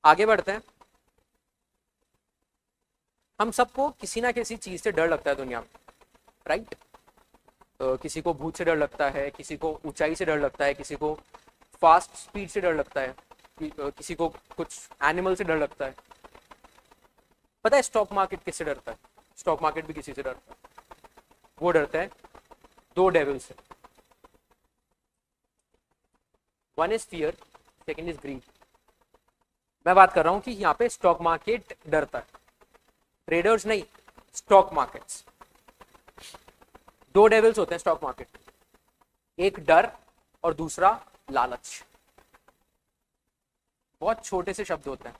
आगे बढ़ते हैं। हम सबको किसी ना किसी चीज से डर लगता है दुनिया में, राइट? किसी को भूत से डर लगता है, किसी को ऊंचाई से डर लगता है, किसी को फास्ट स्पीड से डर लगता है, किसी को कुछ एनिमल से डर लगता है। पता है स्टॉक मार्केट किससे डरता है? स्टॉक मार्केट भी किसी से डरता है। वो डरता है दो डेविल से। One is fear, second is greed. मैं बात कर रहा हूं कि यहाँ पे स्टॉक मार्केट डरता है, ट्रेडर्स नहीं, स्टॉक मार्केट्स। दो डेविल्स होते हैं स्टॉक मार्केट, एक डर और दूसरा लालच। बहुत छोटे से शब्द होते हैं,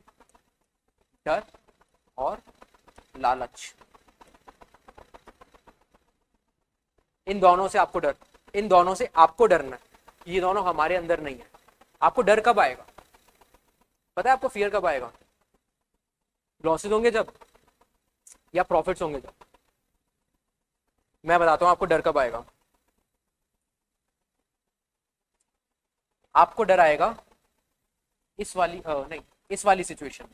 डर और लालच। इन दोनों से आपको डरना है। ये दोनों हमारे अंदर नहीं है। आपको डर कब आएगा पता है? आपको फियर कब आएगा? लॉसेस होंगे जब, या प्रॉफिट्स होंगे जब? मैं बताता हूं आपको डर कब आएगा। आपको डर आएगा इस वाली सिचुएशन।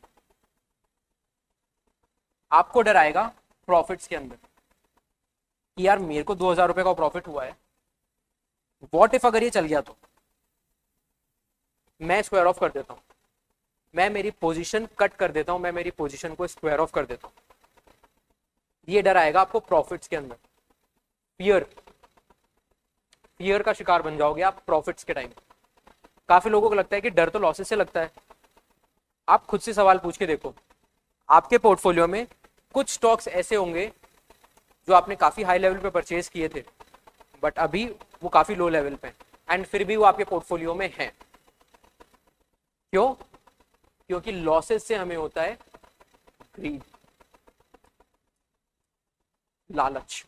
आपको डर आएगा प्रॉफिट्स के अंदर कि यार मेरे को 2000 रुपए का प्रॉफिट हुआ है, व्हाट इफ अगर ये चल गया तो? मैं स्क्वायर ऑफ कर देता हूं, मैं मेरी पोजीशन कट कर देता हूं, मैं मेरी पोजीशन को स्क्वायर ऑफ कर देता हूं। ये डर आएगा आपको प्रॉफिट्स के अंदर। फियर का शिकार बन जाओगे आप प्रॉफिट्स के टाइम। काफी लोगों को लगता है कि डर तो लॉसेस से लगता है। आप खुद से सवाल पूछ के देखो, आपके पोर्टफोलियो में कुछ स्टॉक्स ऐसे होंगे जो आपने काफी हाई लेवल पे परचेज किए थे, बट अभी वो काफी लो लेवल पे, एंड फिर भी वो आपके पोर्टफोलियो में हैं। क्यों? क्योंकि लॉसेस से हमें होता है ग्रीड, लालच।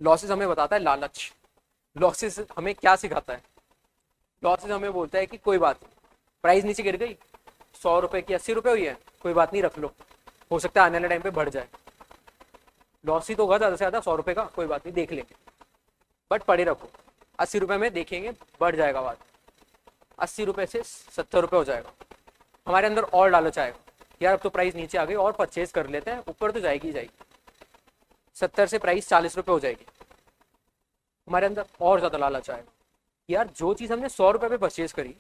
लॉसेस हमें बताता है लालच। लॉसेस हमें क्या सिखाता है? लॉसेस हमें बोलता है कि कोई बात नहीं, प्राइस नीचे गिर गई, 100 रुपए की 80 रुपए हुई है, कोई बात नहीं, रख लो, हो सकता है आने वाले टाइम पे बढ़ जाए। लॉस ही तो होगा ज्यादा से ज्यादा 100 रुपए का, कोई बात नहीं, देख लेंगे, बट पड़े रखो, 80 रुपए में देखेंगे, बढ़ जाएगा बात, 80 रुपए से 70 रुपए हो जाएगा। हमारे अंदर और लालच आएगा, यार अब तो प्राइस नीचे आ गई और परचेज कर लेते हैं, ऊपर तो जाएगी जाएगी। 70 से प्राइस 40 रुपए हो जाएगी, हमारे अंदर और ज्यादा लालच आएगा। यार जो चीज हमने 100 रुपए पे परचेज करी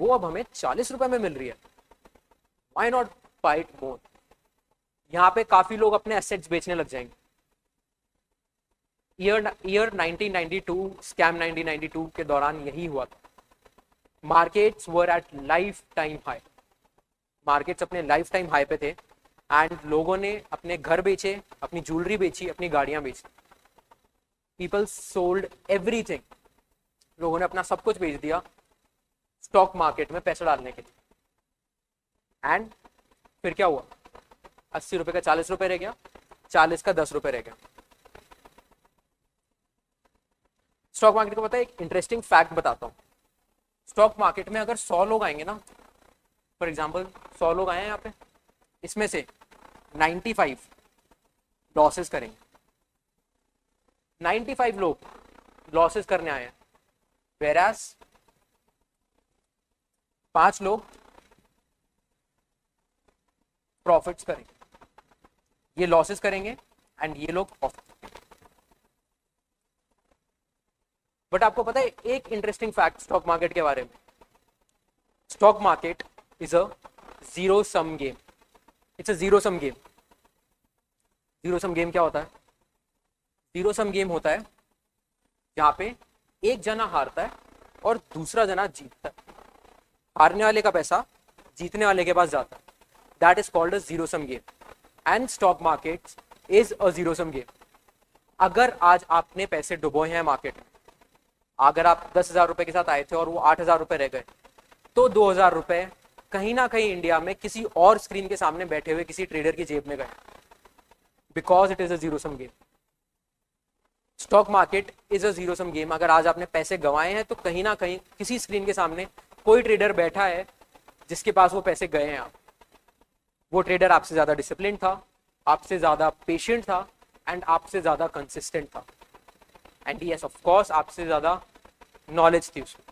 वो अब हमें 40 रुपए में मिल रही है, why not buy it more. यहाँ पे काफी लोग अपने एसेट्स बेचने लग जाएंगे। ईयर 1992, स्कैम 1992 के दौरान यही हुआ था। Markets were at life time high, markets अपने लाइफ टाइम हाई पे थे, एंड लोगों ने अपने घर बेचे, अपनी ज्वेलरी बेची, अपनी गाड़ियां बेची। पीपल सोल्ड एवरीथिंग, लोगों ने अपना सब कुछ बेच दिया स्टॉक मार्केट में पैसा डालने के लिए। एंड फिर क्या हुआ? 80 रुपए का 40 रुपए रह गया, 40 का 10 रुपए रह गया। स्टॉक मार्केट को पता है, एक इंटरेस्टिंग फैक्ट बताता हूं। स्टॉक मार्केट में अगर 100 लोग आएंगे ना, फॉर एग्जांपल 100 लोग आए हैं यहाँ पे, इसमें से 95 लॉसेस करेंगे। 95 लोग लॉसेस करने आए हैं, वेरास 5 लोग प्रॉफिट्स करेंगे। ये लॉसेस करेंगे एंड ये लोग प्रॉफिट। बट आपको पता है एक इंटरेस्टिंग फैक्ट स्टॉक मार्केट के बारे में? Stock market is a zero sum game. It's a zero sum game. Zero sum game क्या होता है? जीरो सम गेम होता है जहां पे एक जना हारता है और दूसरा जना जीतता है। हारने वाले का पैसा जीतने वाले के पास जाता है। That is called a zero sum game, and stock market is a zero sum game. अगर आज आपने पैसे डुबोए हैं मार्केट में, अगर आप 10,000 रुपए के साथ आए थे और वो 8,000 रुपए रह गए, तो 2,000 रुपए कहीं ना कहीं इंडिया में किसी और स्क्रीन के सामने बैठे हुए किसी ट्रेडर की जेब में गए, because it is a zero sum game. Stock market is a zero sum game. अगर आज आपने पैसे गंवाए हैं तो कहीं ना कहीं किसी स्क्रीन के सामने कोई ट्रेडर बैठा है जिसके पास वो पैसे गए हैं। आप वो ट्रेडर आपसे ज्यादा डिसिप्लिन था, आपसे ज्यादा पेशेंट था, एंड आपसे ज्यादा कंसिस्टेंट था, एंड यस ऑफ कोर्स आपसे ज्यादा नॉलेज थी उसको।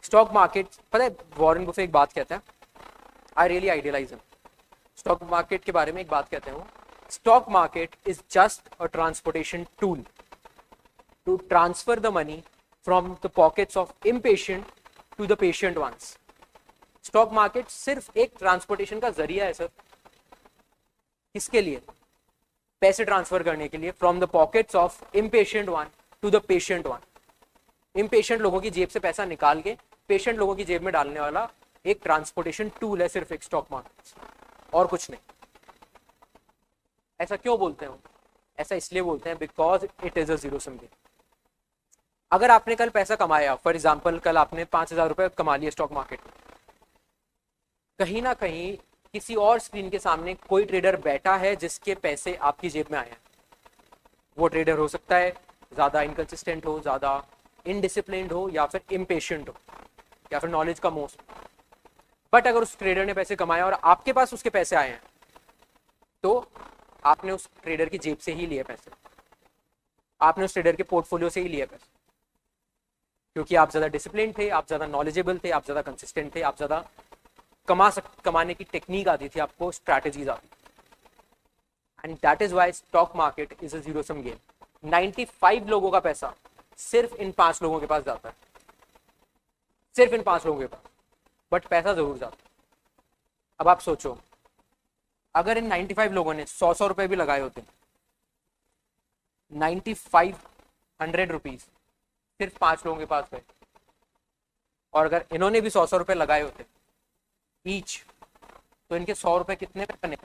स्टॉक मार्केट, पता है वॉरेन बुफे एक बात कहता है, I really idealise him. Stock market के बारे में एक बात कहते हैं, stock market is just a transportation tool to transfer the money from the pockets of impatient to the patient ones. Stock market सिर्फ एक ट्रांसपोर्टेशन का जरिया है सर। किसके लिए? पैसे ट्रांसफर करने के लिए, from the pockets of impatient one two the patient one. Impatient लोगों की जेब से पैसा निकाल के पेशेंट लोगों की जेब में डालने वाला एक ट्रांसपोर्टेशन टूल है सिर्फ एक स्टॉक मार्केट, और कुछ नहीं। ऐसा क्यों बोलते हैं? ऐसा इसलिए बोलते हैं because it is a zero sum game. अगर आपने कल पैसा कमाया, फॉर एग्जाम्पल कल आपने 5,000 रुपए कमा लिए स्टॉक मार्केट में, कहीं ना कहीं किसी और स्क्रीन के सामने कोई ट्रेडर बैठा है जिसके पैसे आपकी जेब में आए हैं। वो ट्रेडर हो सकता है ज्यादा इनकंसिस्टेंट हो, ज्यादा इनडिसिप्लिन्ड हो, या फिर इम्पेशेंट हो, या फिर नॉलेज कम हो। बट अगर उस ट्रेडर ने पैसे कमाए और आपके पास उसके पैसे आए हैं, तो आपने उस ट्रेडर की जेब से ही लिए पैसे, आपने उस ट्रेडर के पोर्टफोलियो से ही लिए पैसे, क्योंकि आप ज्यादा डिसिप्लिन थे, आप ज्यादा नॉलेजेबल थे, आप ज्यादा कंसिस्टेंट थे, आप ज्यादा कमाने की टेक्निक आती थी, आपको स्ट्रैटेजीज आती। And that is why stock market is a zero sum game. 95 लोगों का पैसा सिर्फ इन 5 लोगों के पास जाता है, सिर्फ इन 5 लोगों के पास, बट पैसा जरूर जाता है। अब आप सोचो, अगर इन 95 लोगों ने 100 रुपए भी लगाए होते, 9500 रुपीज सिर्फ 5 लोगों के पास गए, और अगर इन्होंने भी 100 रुपए लगाए होते ईच, तो इनके 100 रुपए कितने बने?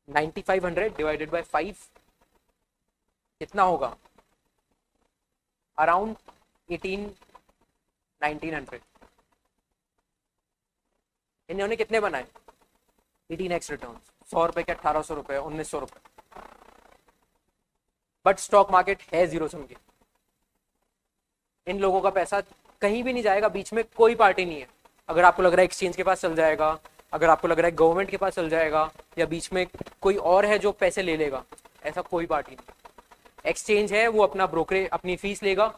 9500 डिवाइडेड बाय 5 कितना होगा? अराउंड 1900। इन्होंने कितने बनाए? 18x return. 100 रुपए के 1800 रुपए, 1900 रुपए। बट स्टॉक मार्केट है जीरो सम गेम। इन लोगों का पैसा कहीं भी नहीं जाएगा, बीच में कोई पार्टी नहीं है। अगर आपको लग रहा है एक्सचेंज के पास चल जाएगा, अगर आपको लग रहा है गवर्नमेंट के पास चल जाएगा, या बीच में कोई और है जो पैसे ले लेगा, ऐसा कोई पार्टी नहीं। एक्सचेंज है, वो अपना ब्रोकरेज, अपनी फीस लेगा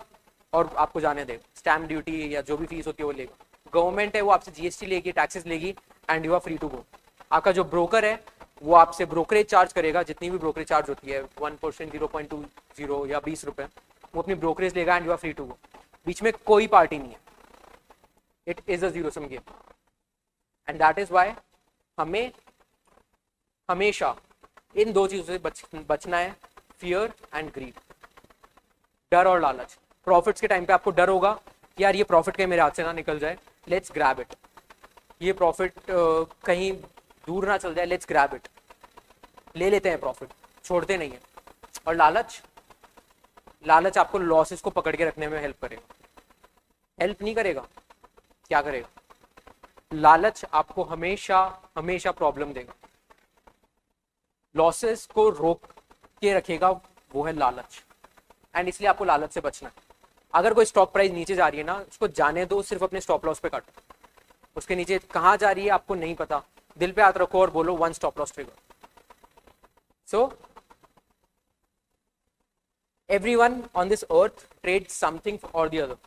और आपको जाने देगा, स्टैम्प ड्यूटी या जो भी फीस होती है वो लेगा। गवर्नमेंट है, वो आपसे जीएसटी लेगी, टैक्सेस लेगी, and you are free to go. आपका जो ब्रोकर है वो आपसे ब्रोकरेज चार्ज करेगा, जितनी भी ब्रोकरेज चार्ज होती है 1%, 0.20 या 20 रुपए, वो अपनी ब्रोकरेज लेगा, and you are free to go. बीच में कोई पार्टी नहीं है। It is a zero sum game, and that is why हमें हमेशा इन दो चीजों से बचना है, फियर एंड ग्रीड, डर और लालच। प्रॉफिट्स के टाइम पे आपको डर होगा कि यार ये प्रॉफिट कहीं मेरे हाथ से ना निकल जाए, लेट्स ग्रैब इट। ये प्रॉफिट कहीं दूर ना चल जाए, लेट्स ग्रैब इट, ले लेते हैं प्रॉफिट, छोड़ते नहीं है। और लालच, लालच आपको लॉसेस को पकड़ के रखने में हेल्प करेगा। हेल्प नहीं करेगा, क्या करेगा? लालच आपको हमेशा हमेशा प्रॉब्लम देगा, लॉसेस को रोक के रखेगा, वो है लालच। एंड इसलिए आपको लालच से बचना है। अगर कोई स्टॉक प्राइस नीचे जा रही है ना, उसको जाने दो, सिर्फ अपने स्टॉप लॉस पे काटो। उसके नीचे कहां जा रही है आपको नहीं पता, दिल पे हाथ रखो और बोलो 1 stop loss trigger. So everyone on this earth trade something और द अदर।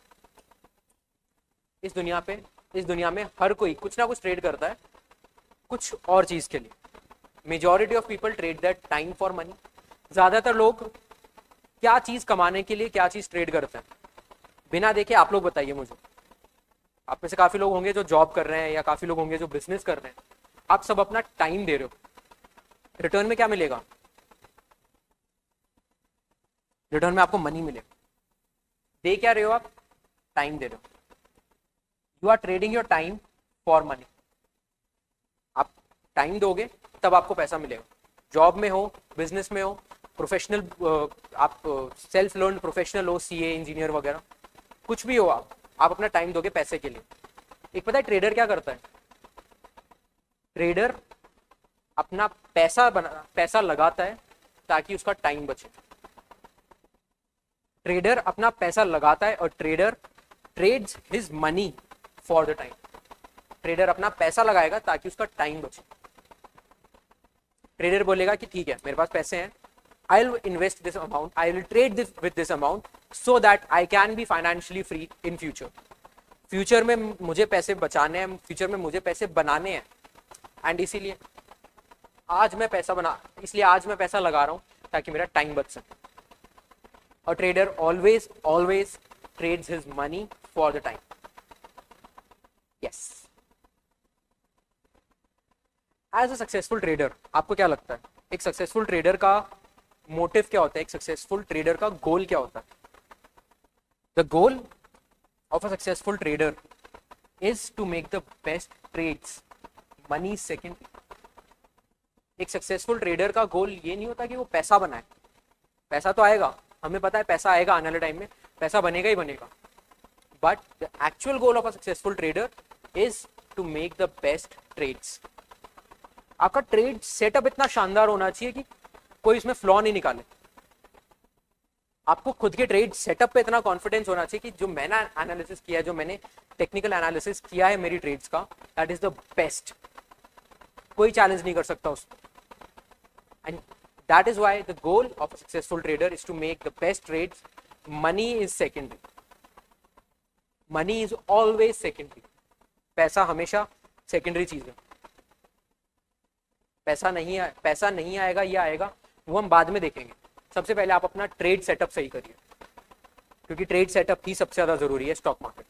इस दुनिया में हर कोई कुछ ना कुछ ट्रेड करता है, कुछ और चीज के लिए। Majority of people trade that time for money. ज्यादातर लोग क्या चीज कमाने के लिए क्या चीज ट्रेड करते हैं, बिना देखे आप लोग बताइए मुझे। आप में से काफी लोग होंगे जो जॉब कर रहे हैं, या काफी लोग होंगे जो बिजनेस कर रहे हैं। आप सब अपना टाइम दे रहे हो, रिटर्न में क्या मिलेगा? रिटर्न में आपको मनी मिलेगा। दे क्या रहे हो आप? टाइम दे रहे हो। You are trading your time for money. आप टाइम दोगे तब आपको पैसा मिलेगा। जॉब में हो, बिजनेस में हो, प्रोफेशनल, आप सेल्फ लर्न प्रोफेशनल हो, सीए, इंजीनियर वगैरह, कुछ भी हो, आप अपना टाइम दोगे पैसे के लिए। एक पता है ट्रेडर क्या करता है? ट्रेडर अपना पैसा लगाता है ताकि उसका टाइम बचे। ट्रेडर अपना पैसा लगाता है और trader trades his money for the time. Trader अपना पैसा लगाएगा ताकि उसका टाइम बचे। ट्रेडर बोलेगा कि ठीक है, मेरे पास पैसे हैं, I will invest this amount, I will trade this with this amount so that I can be financially free in future. Future में मुझे पैसे बचाने हैं, फ्यूचर में मुझे पैसे बनाने हैं, एंड इसीलिए आज मैं पैसा लगा रहा हूं ताकि मेरा टाइम बच सके. A trader always trades his money for the time. Yes. As a successful trader आपको क्या लगता है एक सक्सेसफुल ट्रेडर का मोटिव क्या होता है, एक सक्सेसफुल ट्रेडर का गोल क्या होता है? The goal of a successful trader is to make the best trades. Money second. एक सक्सेसफुल ट्रेडर का गोल ये नहीं होता कि वो पैसा बनाए. पैसा तो आएगा, हमें पता है पैसा आएगा आने वाले टाइम में, पैसा बनेगा ही बनेगा. But the actual goal of a successful trader is to make the best trades. आपका ट्रेड सेटअप इतना शानदार होना चाहिए कि कोई इसमें फ्लॉ नहीं निकाले. आपको खुद के ट्रेड सेटअप पे इतना कॉन्फिडेंस होना चाहिए कि जो मैंने एनालिसिस किया है, जो मैंने टेक्निकल एनालिसिस किया है मेरी ट्रेड्स का, दैट इज द बेस्ट. कोई चैलेंज नहीं कर सकता उसको. And that is why the goal of a successful trader is to make the best trades. Money is secondary. Money is always secondary. पैसा हमेशा सेकेंडरी चीज है. पैसा नहीं आएगा, ये आएगा, वो हम बाद में देखेंगे. सबसे पहले आप अपना ट्रेड सेटअप सही करिए, क्योंकि ट्रेड सेटअप ही सबसे ज्यादा जरूरी है स्टॉक मार्केट.